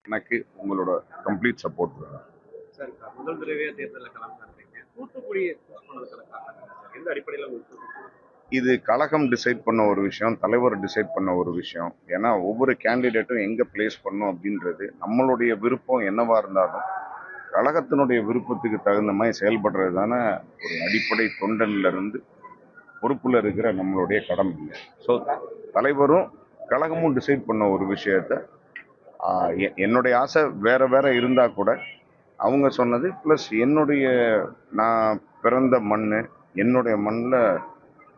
எனக்கு உங்களோட complete support வேணும். சார் முதல் தடவையா தேர்தலில் கலந்துருக்கீங்க. தூத்துக்குடி எந்த அடிப்படையில் உங்களுக்கு இது கழகம் டிசைட் பண்ண ஒரு விஷயம், தலைவர் டிசைட் பண்ண ஒரு விஷயம். ஏன்னா ஒவ்வொரு கேண்டிடேட்டும் எங்க பிளேஸ் பண்ணும் அப்படின்றது நம்மளுடைய விருப்பம் என்னவா இருந்தாலும் கழகத்தினுடைய விருப்பத்துக்கு தகுந்த மாதிரி செயல்படுறது தானே ஒரு அடிப்படை தொண்டன்ல இருந்து பொறுப்புல இருக்கிற நம்மளுடைய கடமை இல்லை. ஸோ தலைவரும் கழகமும் டிசைட் பண்ண ஒரு விஷயத்த என்னுடைய ஆசை வேற வேற இருந்தா கூட அவங்க சொன்னது ப்ளஸ் என்னுடைய நான் பிறந்த மண், என்னுடைய மண்ணில்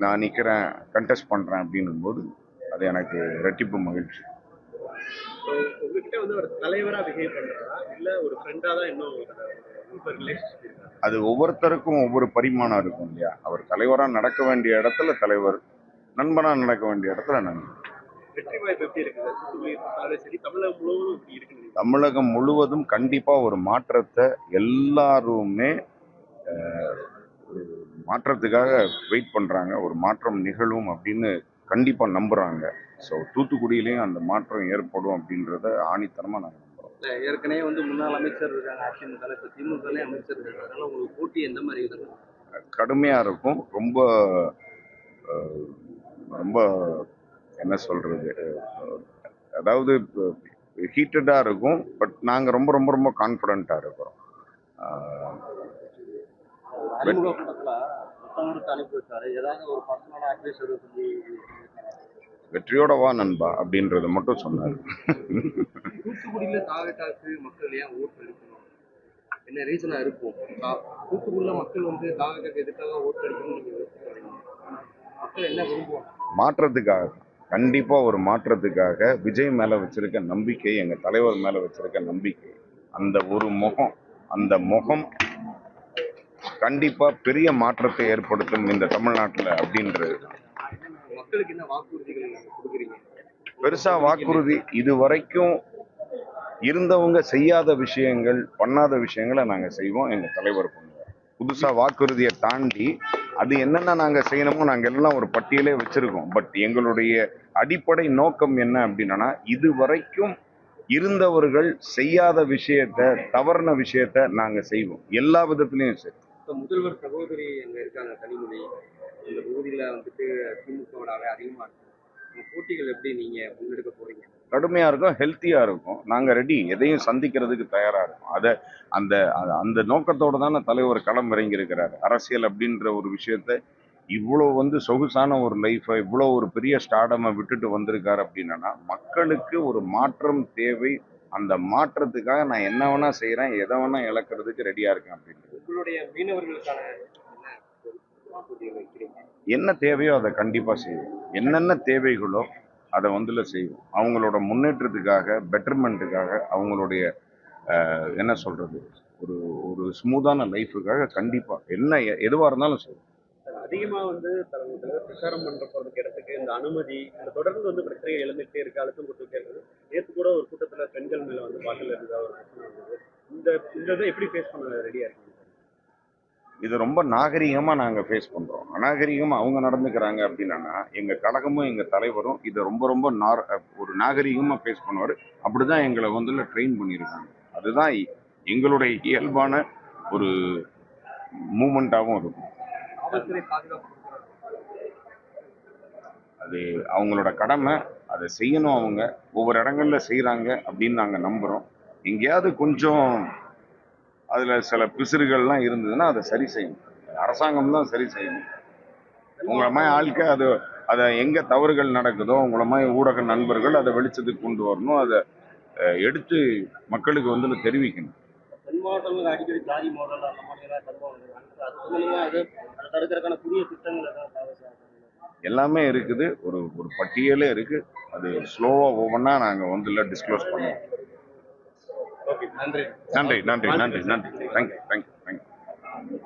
நான் நிற்கிறேன், கண்டெஸ்ட் பண்ணுறேன் அப்படின்னும் போது அது எனக்கு ரெட்டிப்பு மகிழ்ச்சி. உங்ககிட்ட வந்து ஒரு தலைவராக பிஹேவ் பண்ணுறதா இல்லை ஒரு ஃப்ரெண்டாக தான் இன்னும் அது ஒவ்வொருத்தருக்கும் ஒவ்வொரு பரிமாணம் இருக்கும் இல்லையா. அவர் தலைவராக நடக்க வேண்டிய இடத்துல தலைவர், நண்பனாக நடக்க வேண்டிய இடத்துல நண்பன். வெற்றி வாய்ப்பு எப்படி இருக்குது? சரி, தமிழகம் முழுவதும் இப்படி இருக்கு. தமிழகம் முழுவதும் கண்டிப்பா ஒரு மாற்றத்தை எல்லாருமே ஒரு மாற்றத்துக்காக வெயிட் பண்றாங்க. ஒரு மாற்றம் நிகழும் அப்படின்னு கண்டிப்பா நம்புறாங்க. ஸோ தூத்துக்குடியிலையும் அந்த மாற்றம் ஏற்படும் அப்படின்றத ஆணித்தனமா நாங்கள் நம்புறோம். ஏற்கனவே வந்து முன்னாள் அமைச்சர் இருக்காங்க அதிமுக, இப்போ திமுகலே அமைச்சர் இருக்காங்க. அதனால உங்களுக்கு போட்டி எந்த மாதிரி இருக்காங்க? கடுமையா இருக்கும். ரொம்ப ரொம்ப என்ன சொல்றது, அதாவது ஹீட்டடாக இருக்கும். பட் நாங்கள் ரொம்ப ரொம்ப ரொம்ப கான்ஃபிடண்ட்டாக இருக்கிறோம். வெற்றியோட வா நண்பா அப்படின்றத மட்டும் சொன்னார். தூத்துக்குடியில தாவேக்காவுக்கு மக்கள் ஏன் ஓட்டு அளிக்கணும், என்ன ரீசனா இருக்கும்? தூத்துக்குடியில மக்கள் வந்து தாவேக்காவுக்கு எதுக்காக ஓட்டு அளிக்கணும்னு மக்கள் என்ன விரும்புவாங்க? மாற்றத்துக்காக, கண்டிப்பா ஒரு மாற்றத்துக்காக விஜய் மேல வச்சிருக்க நம்பிக்கை, எங்க தலைவர் மேல வச்சிருக்க நம்பிக்கை, அந்த ஒரு முகம், அந்த முகம் கண்டிப்பா பெரிய மாற்றத்தை ஏற்படுத்தும் இந்த தமிழ்நாட்டில் அப்படின்றது. மக்களுக்கு என்ன வாக்குறுதிகள் கொடுக்குறீங்க? பெருசா வாக்குறுதி இது வரைக்கும் இருந்தவங்க செய்யாத விஷயங்கள், பண்ணாத விஷயங்களை நாங்க செய்வோம். எங்க தலைவர் பண்ணுவோம். புதுசா வாக்குறுதியை தாண்டி அது என்னென்ன நாங்க செய்யணுமோ நாங்க எல்லாம் ஒரு பட்டியலே வச்சிருக்கோம். பட் எங்களுடைய அடிப்படை நோக்கம் என்ன அப்படின்னா, இது வரைக்கும் இருந்தவர்கள் செய்யாத விஷயத்த, தவறுன விஷயத்த நாங்க செய்வோம். எல்லா விதத்திலையும் சரி. முதல்வர் சகோதரி அங்க இருக்காங்க, கனிமொழி. இந்த பகுதியில வந்துட்டு திமுகவோட அதிகமா இருக்கு. போட்டிகள் எப்படி நீங்க முன்னெடுக்க போறீங்க? கடுமையா இருக்கும், ஹெல்த்தியா இருக்கும். நாங்க ரெடி, எதையும் சந்திக்கிறதுக்கு தயாரா இருக்கும். அதை அந்த அந்த நோக்கத்தோட தானே தலைவர் களம் இறங்கி இருக்கிறாரு. அரசியல் அப்படின்ற ஒரு விஷயத்த இவ்வளோ வந்து சொகுசான ஒரு லைஃபை, இவ்வளோ ஒரு பெரிய ஸ்டார்டமை விட்டுட்டு வந்திருக்காரு அப்படின்னா மக்களுக்கு ஒரு மாற்றம் தேவை. அந்த மாற்றத்துக்காக நான் என்ன வேணா செய்யறேன், எதை வேணா இழக்கிறதுக்கு ரெடியா இருக்கேன் அப்படின்றது. உங்களுடைய மீனவர்களுக்கான என்ன தேவையோ அதை கண்டிப்பா செய்வோம். என்னென்ன தேவைகளோ அதை வந்துல செய்வோம். அவங்களோட முன்னேற்றத்துக்காக, பெட்டர்மெண்ட்டுக்காக, அவங்களுடைய என்ன சொல்றது, ஒரு ஒரு ஸ்மூத்தான லைஃபுக்காக கண்டிப்பா என்ன எதுவாக இருந்தாலும் செய்வோம். அதிகமா வந்து பிரச்சாரம் பண்ற போறதுக்கு இடத்துக்கு இந்த அனுமதி இந்த தொடர்ந்து வந்து பிரச்சனைகள் எழுந்துட்டே இருக்கு, அழுத்தம் கொடுத்துட்டே இருக்குது. நேற்று கூட ஒரு கூட்டத்துல பெண்கள் மேல வந்து பாட்டில் இருந்தா ஒரு பிரச்சனை இருந்தது. இந்த இதை எப்படி ஃபேஸ் பண்ண ரெடியா இருக்கு? இது ரொம்ப நாகரிகமா நாங்க ஃபேஸ் பண்றோம். அநாகரிகமா அவங்க நடந்துக்கிறாங்க அப்படின்னா எங்க கழகமும் எங்க தலைவரும் இதை ரொம்ப ரொம்ப ஒரு நாகரிகமா ஃபேஸ் பண்ணுவாரு. அப்படிதான் எங்களை வந்து ட்ரெயின் பண்ணியிருக்காங்க. அதுதான் எங்களுடைய இயல்பான ஒரு மூமெண்டாகவும் இருக்கும். அது அவங்களோட கடமை, அதை செய்யணும். அவங்க ஒவ்வொரு இடங்கள்ல செய்யறாங்க அப்படின்னு நாங்க நம்புறோம். எங்கேயாவது கொஞ்சம் அதுல சில பிசிறுகள்லாம் இருந்ததுன்னா அதை சரி செய்யணும். அரசாங்கம் தான் சரி செய்யணும். உங்களை மாதிரி ஆளுக்கு அதை எங்க தவறுகள் நடக்குதோ உங்களை மாதிரி ஊடக நண்பர்கள் அதை வெளிச்சத்துக்கு கொண்டு வரணும். அதை எடுத்து மக்களுக்கு வந்து தெரிவிக்கணும். தென் மாவட்டங்கள் அடிக்கடி ஜாதி மோதல் அந்த மாதிரி தடுக்கிறதுக்கான புதிய திட்டங்கள் எல்லாமே இருக்குது. ஒரு ஒரு பட்டியலே இருக்கு. அது ஸ்லோவா ஒவ்வொன்றா நாங்க வந்து டிஸ்க்ளோஸ் பண்ணுவோம். நன்றி நன்றி நன்றி நன்றி நன்றி. தேங்க்யூ.